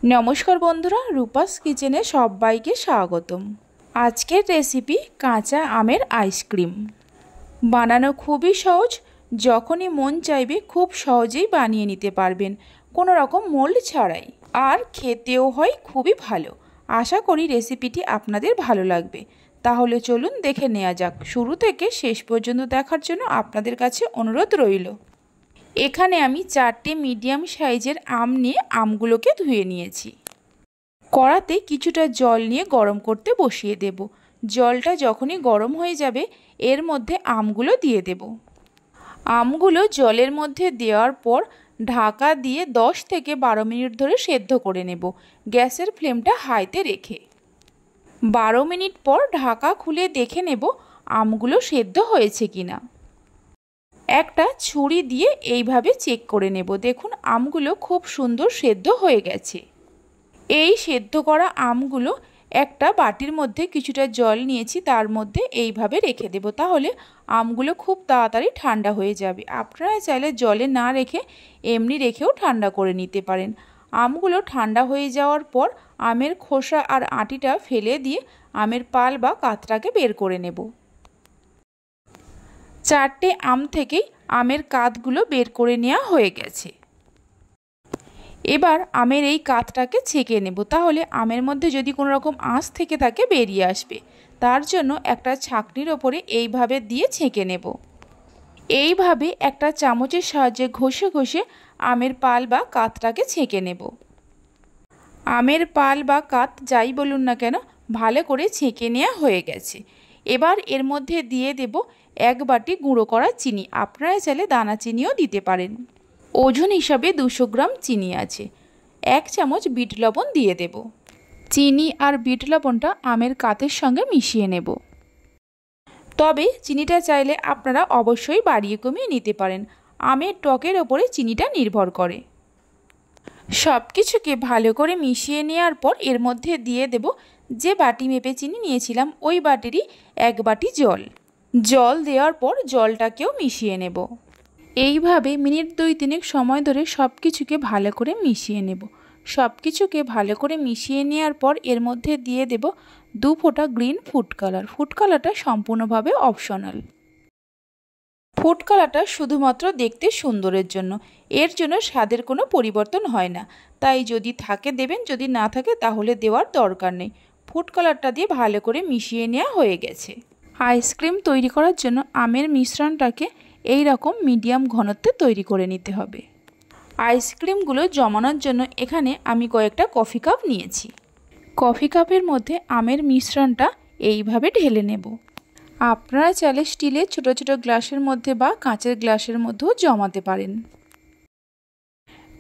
नमस्कार बंधुरा रूपास किचेने सबाइके स्वागतम। आजकेर रेसिपि काँचा आमेर आइसक्रीम बानानो खूबई सहज। जखोनी मन चाइबे खूब सहजेई बानिये निते पारबेन कोनो रकम मोल्ड छाड़ाई और खेतेओ हय खूबई भालो। आशा करी रेसिपिटी आपनादेर भालो लागबे। ताहले चलुन देखे नेওয়া যাক। शुरू थेके शेष पर्यन्त देखार जोन्नो आपनादेर काछे अनुरोध रइलो। एखाने आमी 4टे मीडियम साइजेर आम निये आमगुलोके धुए निয়েছি। कड़ाते किछुटा जल निये गरम करते बसिए देब। जलटा जखोनी गरम हये जाबे एर मध्य आमगुलो दिए देब। आमगुलो जलेर मध्य देওয়ার पर ढाका दिए 10 থেকে 12 मिनट धरे सेদ্ধ करे नेब गैसेर फ्लेमटा हाईते रेखे। 12 मिनट पर ढाका खुले देखे नेब आमगुलो सेদ্ধ हयेछे किना। একটা ছুরি দিয়ে এইভাবে চেক করে নেব। দেখুন আমগুলো খুব সুন্দর সেদ্ধ হয়ে গেছে। এই সেদ্ধ করা আমগুলো একটা বাটির মধ্যে কিছুটা জল নিয়েছি তার মধ্যে এইভাবে রেখে দেব। তাহলে আমগুলো খুব তাড়াতাড়ি ঠান্ডা হয়ে যাবে। আপনারা চাইলে জলে না রেখে এমনি রেখেও ঠান্ডা করে নিতে পারেন। আমগুলো ঠান্ডা হয়ে যাওয়ার পর আমের খোসা আর আটিটা ফেলে দিয়ে আমের পাল বা কাতরাকে বের করে নেব। 4টে आम থেকে আমের কাতগুলো বের করে নেওয়া হয়ে গেছে। এবার আমের এই কাতটাকে ছেঁকে নেব। তাহলে আমের মধ্যে যদি কোনো রকম আঁশ থেকে থাকে বেরিয়ে আসবে। তার জন্য একটা ছাঁকনির উপরে এইভাবে দিয়ে ছেঁকে নেব। এইভাবে একটা চামচের সাহায্যে ঘষে ঘষে আমের পাল বা কাতটাকে ছেঁকে নেব। আমের পাল বা কাত যাই বলুন না কেন ভালো করে ছেঁকে নেওয়া হয়ে গেছে। এবার এর মধ্যে দিয়ে দেব 1 বাটি গুঁড়ো করা চিনি। আপনারা চাইলে দানা চিনিও দিতে পারেন। ওজন হিসাবে 200 গ্রাম চিনি আছে। 1 চামচ বিট লবণ দিয়ে দেব। চিনি আর বিট লবণটা আমের কাতের সঙ্গে মিশিয়ে নেব। তবে চিনিটা চাইলে আপনারা অবশ্যই বাড়িয়ে কমিয়ে নিতে পারেন। আমের টকের ওপরে চিনিটা নির্ভর করে। সব কিছুকে ভালো করে মিশিয়ে নেওয়ার পর এর মধ্যে দিয়ে দেব যে বাটি মেপে চিনি নিয়েছিলাম ওই বাটিরই 1 বাটি জল। জল দেওয়ার পর জলটাকেও মিশিয়ে নেব। এইভাবে মিনিট 2-3 সময় ধরে সব কিছুকে ভালো করে মিশিয়ে নেব। সব কিছুকে ভালো করে মিশিয়ে নেওয়ার পর এর মধ্যে দিয়ে দেব 2 ফোঁটা গ্রিন ফুড কালার। ফুড কালারটা সম্পূর্ণভাবে অপশনাল। ফুড কালারটা শুধুমাত্র দেখতে সুন্দরের জন্য। এর জন্য স্বাদের কোনো পরিবর্তন হয় না। তাই যদি থাকে দেবেন, যদি না থাকে তাহলে দেওয়ার দরকার নেই। ফুড কালারটা দিয়ে ভালো করে মিশিয়ে নেওয়া হয়ে গেছে। আইসক্রিম তৈরি করার জন্য আমের মিশ্রণটাকে এই রকম মিডিয়াম ঘনত্বে তৈরি করে নিতে হবে। আইসক্রিমগুলো জমানোর জন্য এখানে আমি কয়েকটা কফি কাপ নিয়েছি। কফি কাপের মধ্যে আমের মিশ্রণটা এইভাবে ঢেলে নেব। আপনারা চাইলে স্টিলের ছোট ছোট গ্লাসের মধ্যে বা কাঁচের গ্লাসের মধ্যেও জমাতে পারেন।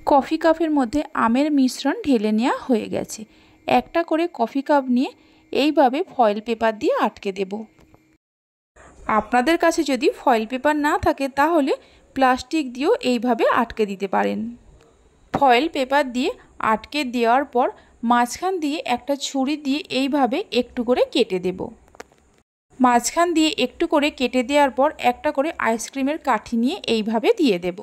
কফি কাপের মধ্যে আমের মিশ্রণ ঢেলে নেওয়া হয়ে গেছে। একটা করে কফি কাপ নিয়ে এইভাবে ফয়েল পেপার দিয়ে আটকে দেব। আপনাদের কাছে যদি ফয়েল পেপার না থাকে তাহলে প্লাস্টিক দিয়েও এইভাবে আটকে দিতে পারেন। ফয়েল পেপার দিয়ে আটকে দেওয়ার পর মাঝখান দিয়ে একটা ছুরি দিয়ে এইভাবে একটু করে কেটে দেব। মাঝখান দিয়ে একটু করে কেটে দেওয়ার পর একটা করে আইসক্রিমের কাঠি নিয়ে এইভাবে দিয়ে দেব।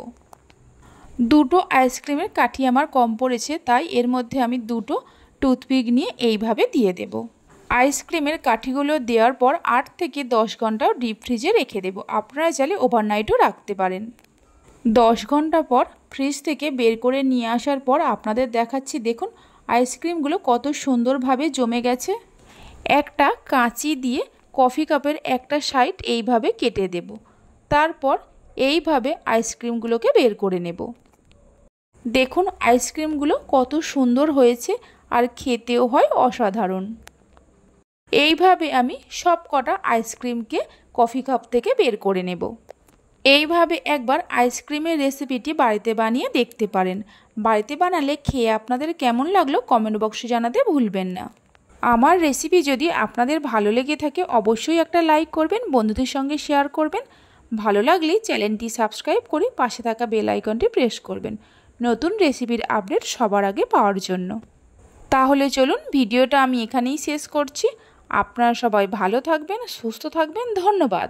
2টো আইসক্রিমের কাঠি আমার কম পড়েছে তাই এর মধ্যে আমি 2টো টুথপিক নিয়ে এইভাবে দিয়ে দেব। আইসক্রিমের কাঠিগুলো দেওয়ার পর 8 থেকে 10 ঘন্টাও ডিপ ফ্রিজে রেখে দেব। আপনারা চাইলে ওভারনাইটও রাখতে পারেন। 10 ঘন্টা পর ফ্রিজ থেকে বের করে নিয়ে আসার পর আপনাদের দেখাচ্ছি। দেখুন আইসক্রিমগুলো কত সুন্দরভাবে জমে গেছে। একটা কাঁচি দিয়ে কফি কাপের একটা সাইড এইভাবে কেটে দেব। তারপর এইভাবে আইসক্রিমগুলোকে বের করে নেব। দেখুন আইসক্রিমগুলো কত সুন্দর হয়েছে আর খেতেও হয় অসাধারণ। এইভাবে আমি সব কটা আইসক্রিমকে কফি কাপ থেকে বের করে নেব। এইভাবে একবার আইসক্রিমের রেসিপিটি বাড়িতে বানিয়ে দেখতে পারেন। বাড়িতে বানালে খেয়ে আপনাদের কেমন লাগলো কমেন্ট বক্সে জানাতে ভুলবেন না। আমার রেসিপি যদি আপনাদের ভালো লেগে থাকে অবশ্যই একটা লাইক করবেন, বন্ধুদের সঙ্গে শেয়ার করবেন। ভালো লাগলে চ্যানেলটি সাবস্ক্রাইব করে পাশে থাকা বেল আইকনটি প্রেস করবেন নতুন রেসিপির আপডেট সবার আগে পাওয়ার জন্য। তাহলে চলুন ভিডিওটা আমি এখানেই শেষ করছি। আপনারা সবাই ভালো থাকবেন, সুস্থ থাকবেন। ধন্যবাদ।